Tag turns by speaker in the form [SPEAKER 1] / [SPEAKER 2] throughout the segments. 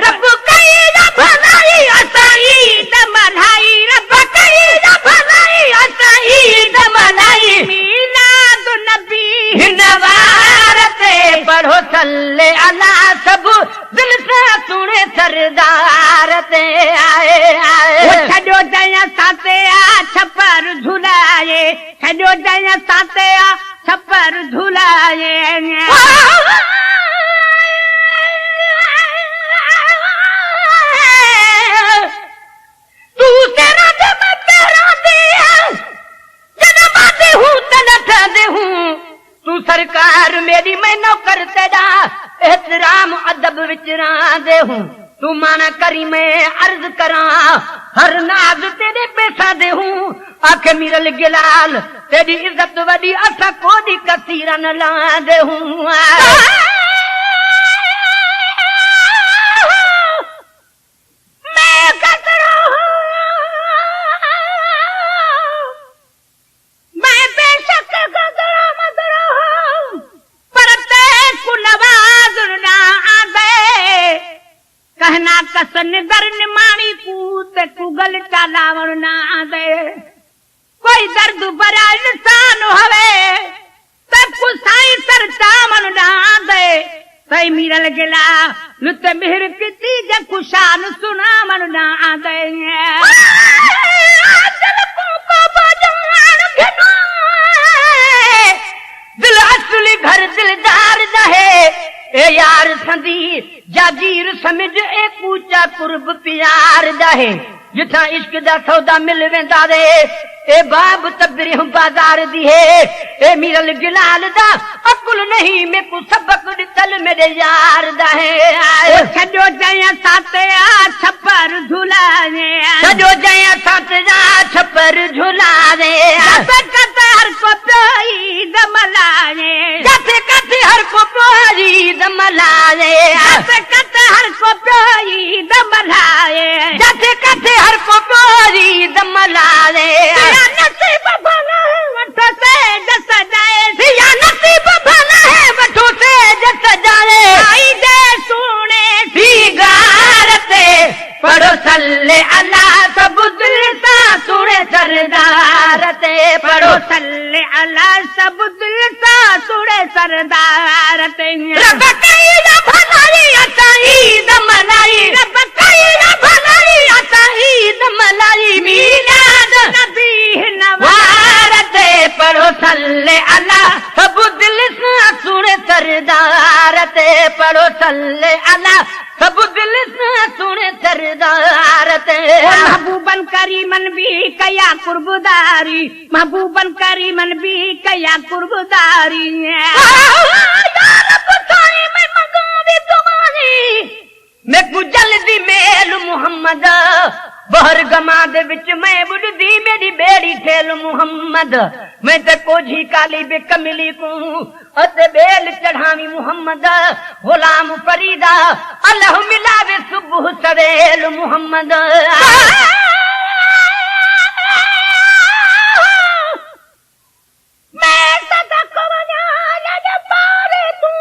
[SPEAKER 1] रब कई न भलाई असां ईद मल्हाई रब कई न भलाई असां ईद मल्हाई मीलाद नबी हिन वार ते पढ़ो सल्ले अला सब दिल सां सुणे सरदार ते आए छॾियो जंहिं साते आ छपर झुलाए छॾियो जंहिं साते आ छपर झुलाए तू तेरा जब तेरा दे जन्म दे हूं तनठ दे हूं तू सरकार मेरी मैं नौकर तेरा एहतराम अदब विचरा दे हूं तू माना करी मैं अर्ज करा हर नाज तेरे पैसा दे हूं आखे मिरल गिलाल तेरी इज्जत वडी असा कोडी कसीरा न ला दे हूं मैं कतरा मैं बेशक कतरा मदरा पर ते कुलवाज ना आदे कहना कसन दर निमाणी कूत कुगल चालावण ना दे कोई दर्द भरा इंसान हवे तब कुसाई सर चावण ना दे सही मिरल गिला लुत मिहर किती जे खुशान सुनावण ना दे दिल असली घर दिलदार दहे ए यार संदी जागीर समझ ए कूचा कुर्ब प्यार दहे जिथा इश्क दा सौदा मिल वेंदा रे ए बाब तबरे बाजार दी है ए मिरल गिलाल दा अकुल नहीं मैं को सबक दितल मेरे यार दा है छॾियो जंहिं साते आ छपर झुलाए छॾियो जंहिं साते आ छपर झुलाए कते हर को प्याई दमलाए कते हर को प्याई दमलाए कते हर को प्याई दमलाए कते हर को प्याई दमलाए नसीब भला है वठो से जस जाए सिया नसीब भला है वठो से जस जाए आई दे सुने सी गारते पढ़ो सल्ले अला सब दिल सा सुने सरदार ते पढ़ो सल्ले अला सब दिल सा सुने सरदार ते रब कई न भलाई असां ईद मल्हाई रब कई न भलाई असां ईद मल्हाई मीलाद नबी वार ते पढ़ो सल्ले अला सब दिल सां सुणे सरदार ते पढ़ो सल्ले अला सब दिल सां सुणे सरदार ते महबूबन करीमन भी कया कुर्बदारी महबूबन करीमन भी कया कुर्बदारी मैं को जल्दी मेल मुहम्मद बहर गमा दे विच मैं बुढ़दी मेरी बेड़ी ठेल मुहम्मद मैं ते कोझी काली बेकमली को अते बेल चढ़ावी मुहम्मद गुलाम फरीदा अल्लाह मिलावे सुबह सवेल मुहम्मद मैं सदक वना बारे तू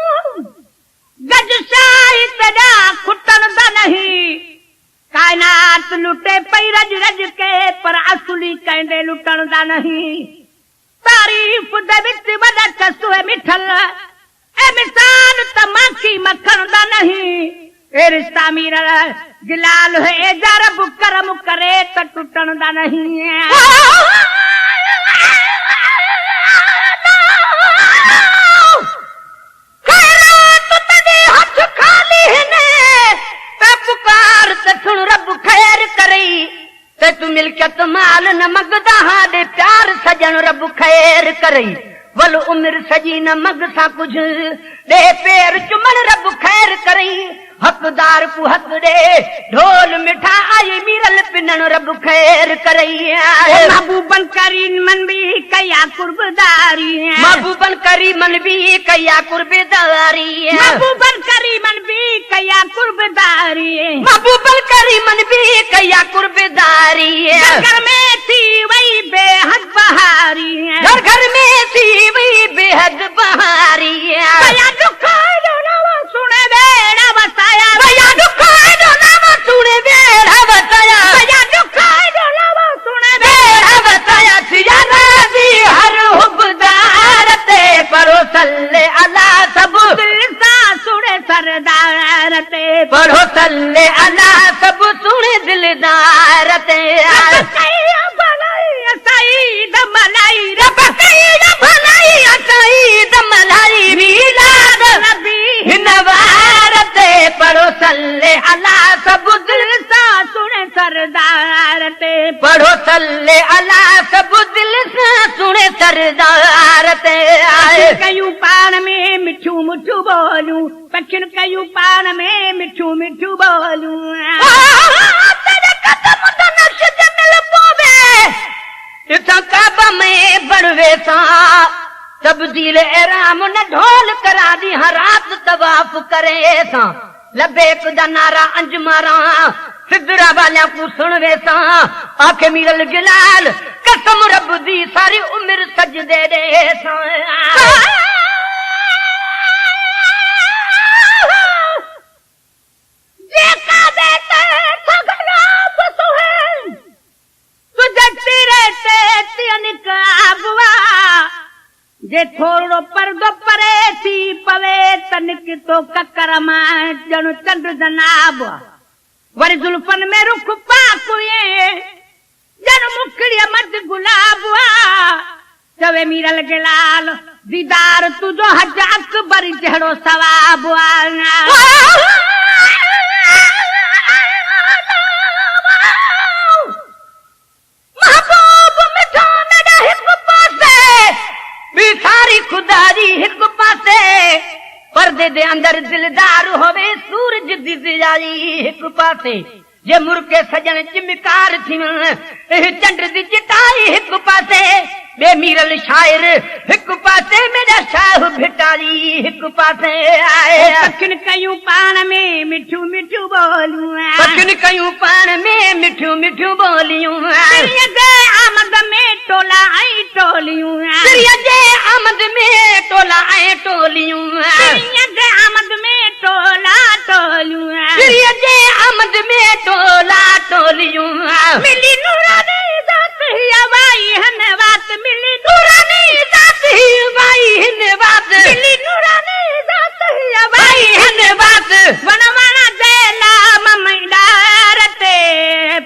[SPEAKER 1] गज शाही तेरा खुटन दा नहीं कायनात लुटे पई रज रज के पर असली कहंदे लुटण दा नहीं तारीफ दे विच वदा कसुए मिठल ए मिसाल तमाकी मखण दा नहीं ए रिश्ता मीरा गिलाल है ए जरब करम करे त टुटण दा नहीं रब खैर करई ते तू मिल्कियत माल न मगदा हाडे प्यार सजन रब खैर करई वल उम्र सजी न मग सा कुछ दे पैर चुमन रब खैर करई हकदार को हक दे ढोल मिठा आई मिरल पिनन रब खैर करई महबूबन करीमन भी कया कुर्बदारी महबूबन करीमन भी कया कुर्बदारी महबूबन करीमन भी कया कुर्बदारी महबूबन करीमन भी कया कुर्बदारी घर में थी वही बेहद बहारी घर में थी वही बेहद बहारी भैया दुख सुने बेड़ा बसाया भैया दुख पढ़ो सल्ले अला सब सुने दिलदार ते पढ़ो सल्ले अला सब दिल सां सुने सरदार ते पढ़ो सल्ले अला सब दिल सां सुने सरदार ते कयूं पाण में मिठू मिठू बोलूं पखियुनि कयूं पाण में मिठू मिठू बोलूं काबा में बड़वे सां तब्दील एराम न ढोल करा दी हर रात तवाफ करे सां लबेक दा नारा अंज मारा सिदरा वालियां को सुनवे सां आखे मीरल गिलाल कसम रब दी सारी उम्र सजदे दे सां जे काबे ते थगना बसुहे तुझे तेरे ते निकाबवा जे थोड़ो पर्दो परे थी पवे तनिक तो ककर मां जण चंड जनाब वरी जुल्फन में रुख पाकुए जण मुखड़िया मत गुलाब चवे मीरल गिलाल दीदार तुझो हज अकबर जहिड़ो सवाब महबूब मिठो मेरा हिक पासे सारी खुदारी हिक पासे पर्दे दे अंदर दिलदार होवे सूरज दी दियारी हिक पासे जे मुर्के सजन चिमकार थी चंड दी चिटाई हिक पासे बे मीरल शायर हिक पासे मेरा शाह भिटारी हिक पासे आए पखिन कयूं पाण में मिठू मिठू बोलूं पखिन कयूं पाण में मिठू मिठू बोलियूं जे आमद में टोला ऐं टोलियूं जे आमद में टोला ऐं टोलियूं जे आमद में टोला टोलियूं जे आमद में टोला टोलियूं मिली नूरानी ज़ात ही वाई हन बात मिली नूरानी ज़ात ही वाई हन बात मिली नूरानी ज़ात ही वाई हन बात वण वण दे नाम मैदार ते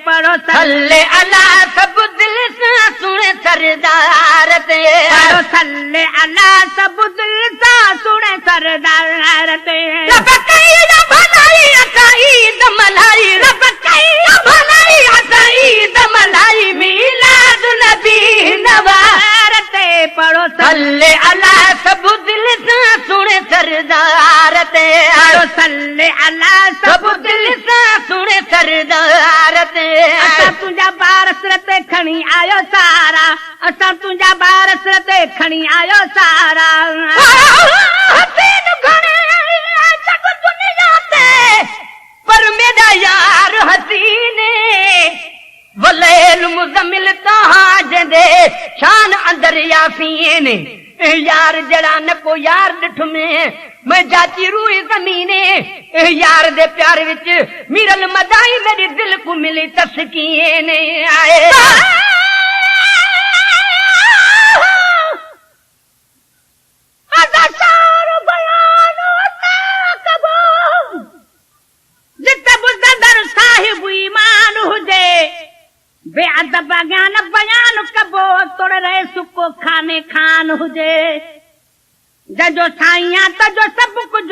[SPEAKER 1] पढ़ो सल्ले अला सब दिल सां सुने सरदार ते पढ़ो सल्ले अला सब दिल सां सुने सरदार ते रब कई भलाई असाई दमलाई रब कई भलाई असाई दमलाई मिलाद नबी नवार ते पढ़ो सल्ले अला सब दिल सां सुने सरदार ते पढ़ो सल्ले अला सब दिल सां सुने सरदार ते असां तुंहिंजा ॿार सिर ते खणी आयो सारा असां तुंहिंजा ॿार सिर ते खणी आयो सारा पर मेरा यार हसीने वलेल मुज़म्मिल तहां जंदे शान अंदर यासीन यार जड़ा न को यार डिठ में मैं जाची रूई ज़मीने यार दे प्यार विच मीरल मदाई मेरी दिल को मिली तस्कीन आए बेअदब ज्ञान बयान कबो तोड़ रहे सुको खाने खान हुजे जजो साईं तजो सब कुछ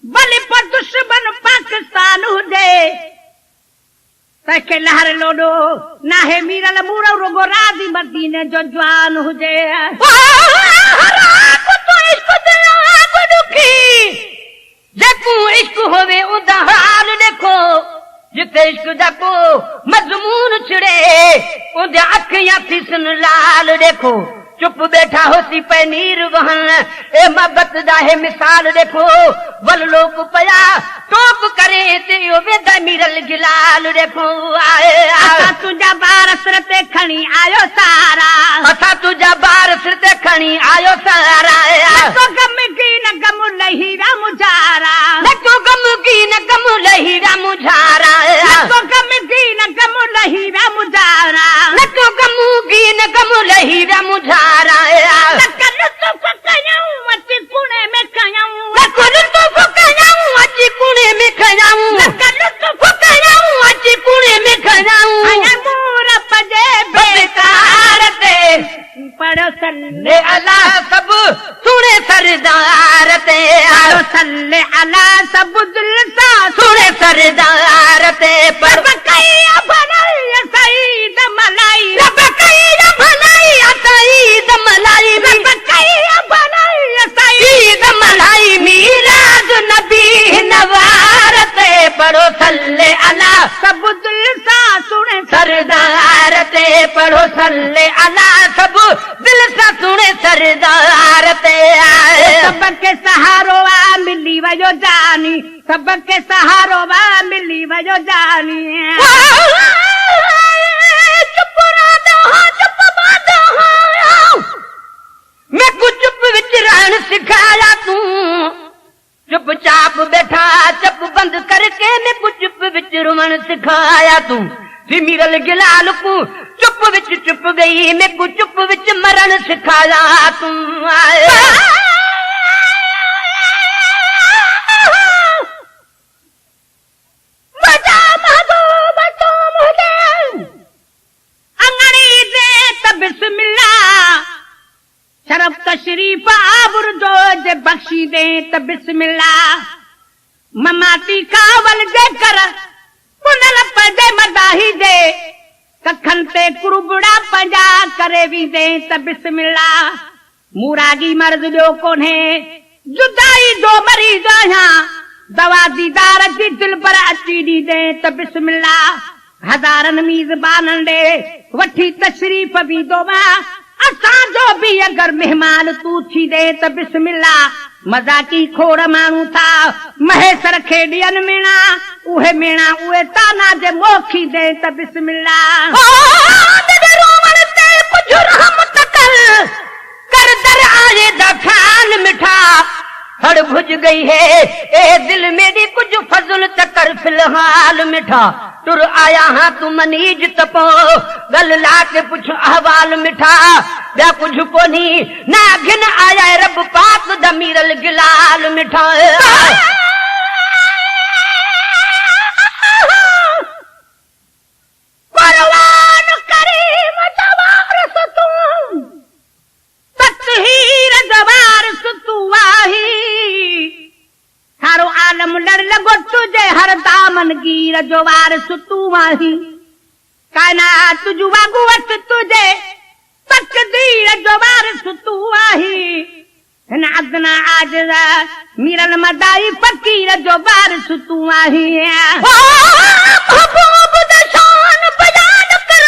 [SPEAKER 1] भले पर दुश्मन पाकिस्तान हुजे तके लहर लोडो नाहे मीरल मूरो रुगो राजी मदीने जो जवान हुजे जेको इश्क होवे उदा हाल देखो जिते इश्क दा को मजमून छिड़े उदे अखियां थिसन लाल देखो चुप बैठा होसी पे नीर वहन ए मोहब्बत दा है मिसाल देखो वल लोक पया टोप करे ते ओ वेदा मीरल गिलाल देखो आए असा तुझा बार सिर ते खणी आयो सारा असा तुझा बार सिर ते खणी आयो सारा तो गम की न गम लहीरा मुझारा तो गम की न गम लहीरा मुझारा तो गम की न गम लहीरा मुझारा तो गम की न गम लहीरा मुझारा लकल तो फकयाऊं अची कुणे में कयाऊं लकल तो फकयाऊं अची कुणे में सुणे सरदार ते पढ़ो
[SPEAKER 2] सईद मलाई
[SPEAKER 1] रब कई भलाई सईद मलाई
[SPEAKER 2] रब कई भलाई
[SPEAKER 1] सईद मलाई मीराज नबी नवार ते पढ़ो सल्ले अला
[SPEAKER 2] सब दिल सां सुणे
[SPEAKER 1] सरदार ते पढ़ो सल्ले अला सब दिल सां सुणे सरदार ते
[SPEAKER 2] सबके सहारो आ मिली वयो जानी सबके सहारो आ मिली वयो जानी
[SPEAKER 1] चुप मैं कुछ चुप विच रहण सिखाया तू चुपचाप बैठा चुप बंद करके मैं कुछ चुप विच रुवण सिखाया तू मिरल गिलाल को चुप विच चुप गई मैं कुछ चुप विच मरण सिखाया तू
[SPEAKER 2] शरफ तशरीफ आबुर जो बख्शी दे त बिस्मिल्लाह ममाती कावल जे कर पुनल पजे मदाही दे कखन ते कुरबड़ा पंजा करे भी दे त बिस्मिल्लाह मुरागी मर्द जो कोने जुदाई दो मरीज यहाँ दवा दीदार जी दिल पर अची दी दे त बिस्मिल्लाह हजारन मीज़बानन दे वठी तशरीफ भी दोवा असां जो भी अगर मेहमान तू थी दे त बिस्मिल्लाह मजाकी खोड़ मानू था महेसर खेडियन मेणा उहे मेणा उहे ताना जे मोखी दे त बिस्मिल्लाह
[SPEAKER 1] रोवण ते कुछ रहमत कर दर आए दफान मिठा हड़ भुज गई है ए दिल मेरी कुछ फजल कर फिलहाल मिठा तुर आया हाँ तू मनीज तपो गल ला के पुछ अहवाल मिठा या कुछ को नहीं ना घिन आया रब पाक दमीरल गिलाल मिठा
[SPEAKER 2] कुर्बान करीम जवारस तू तत्हीर जवारस तू वाही थारो आलम डर लगो तुझे हर दामन गिर जो वारस तू वाही कायनात जुवा गुवत तुझे तकदीर जो वारस तू वाही अदना आजरा मिरल मदाई फकीर जो वारस तू वाही
[SPEAKER 1] महबूब दा शान बयान कर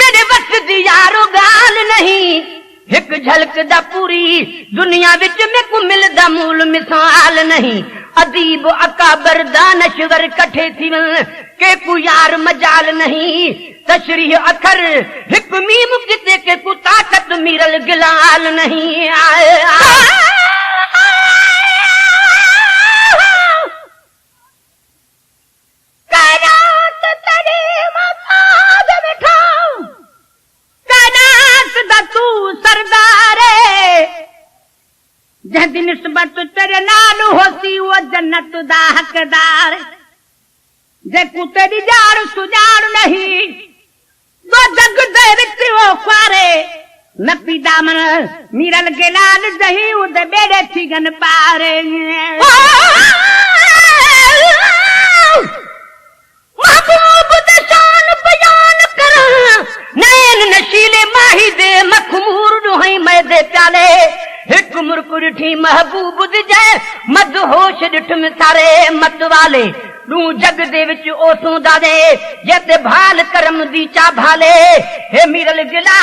[SPEAKER 1] मेरे वक्त दी यारो गाल नहीं एक झलक दा पूरी दुनिया विच में को मिलदा मूल मिसाल नहीं अदीब अकाबर दानश्वर कठे थी के को यार मजाल नहीं तशरीह अखर हिक मीम किते के को ताकत मिरल गिलाल नहीं
[SPEAKER 2] कायनात तेरे मसाद बिठाओ कायनात दा तू सरदारे जदी निस्बत तेरे नाल होसी वो जन्नत दा हकदार जे को तेरी जाड़ सुजाड़ नहीं दो जग दे विच वो ख्वारे नपी दामन मिरल गिलाल जही उदे बेड़े थी गन पारे
[SPEAKER 1] महबूब दा शान बयान कर नैन नशीले माही दे मखमूर नुहई मैदे प्याले हिक मुरकुर ठी महबूब जै मद होश डिठ में सारे मत वाले तू जग दे विच ओसू दादे जेते भाल करम दी चा भाले हे मिरल गिला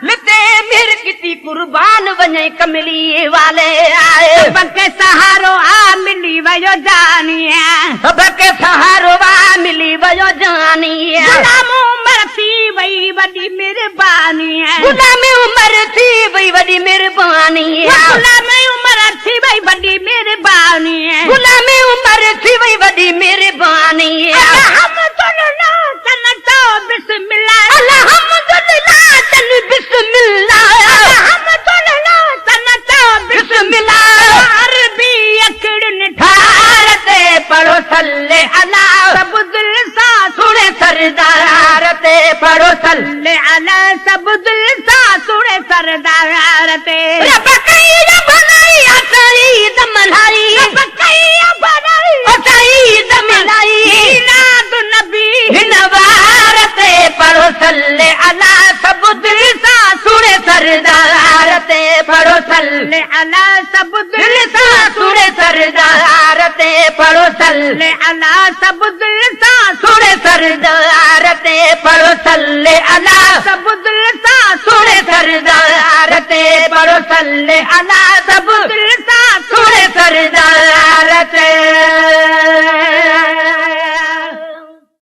[SPEAKER 1] लिते मेर किती कुर्बान वने कमली वाले आए
[SPEAKER 2] सबके सहारो आ मिली वयो जानिया
[SPEAKER 1] सबके सहारो आ मिली वयो जानिया
[SPEAKER 2] गुलाम उमर थी वही बड़ी मेहरबानी
[SPEAKER 1] गुलाम उमर थी वही बड़ी मेहरबानी
[SPEAKER 2] गुलाम उमर थी वही बड़ी मेहरबानी
[SPEAKER 1] गुलाम उमर थी वही बड़ी मेहरबानी
[SPEAKER 2] अल्हम्दुलिल्लाह सनतो बिस्मिल्लाह
[SPEAKER 1] अल्हम्दुलिल्लाह चल बिस्मिल्लाह
[SPEAKER 2] अल्हम्दुलिल्लाह सनतो
[SPEAKER 1] बिस्मिल्लाह
[SPEAKER 2] अरबी अकड़
[SPEAKER 1] ठार ते पढ़ो सल्ले अला
[SPEAKER 2] सब दिल सा
[SPEAKER 1] सुने सरदार ते पढ़ो
[SPEAKER 2] सल्ले अला सब दिल सा सुने सरदार ते
[SPEAKER 1] रब कई भलाई सईद मलाई
[SPEAKER 2] रब कई भलाई अला सब
[SPEAKER 1] दिल सां सुर सरदार ते पढ़ो सल्ले
[SPEAKER 2] अला सब दिल सां
[SPEAKER 1] सुर सरदार ते पढ़ो सल्ले अला
[SPEAKER 2] सब दिल सां
[SPEAKER 1] सुर सरदार ते पढ़ो सल्ले अला सब
[SPEAKER 2] दिल सां
[SPEAKER 1] सुर सरदार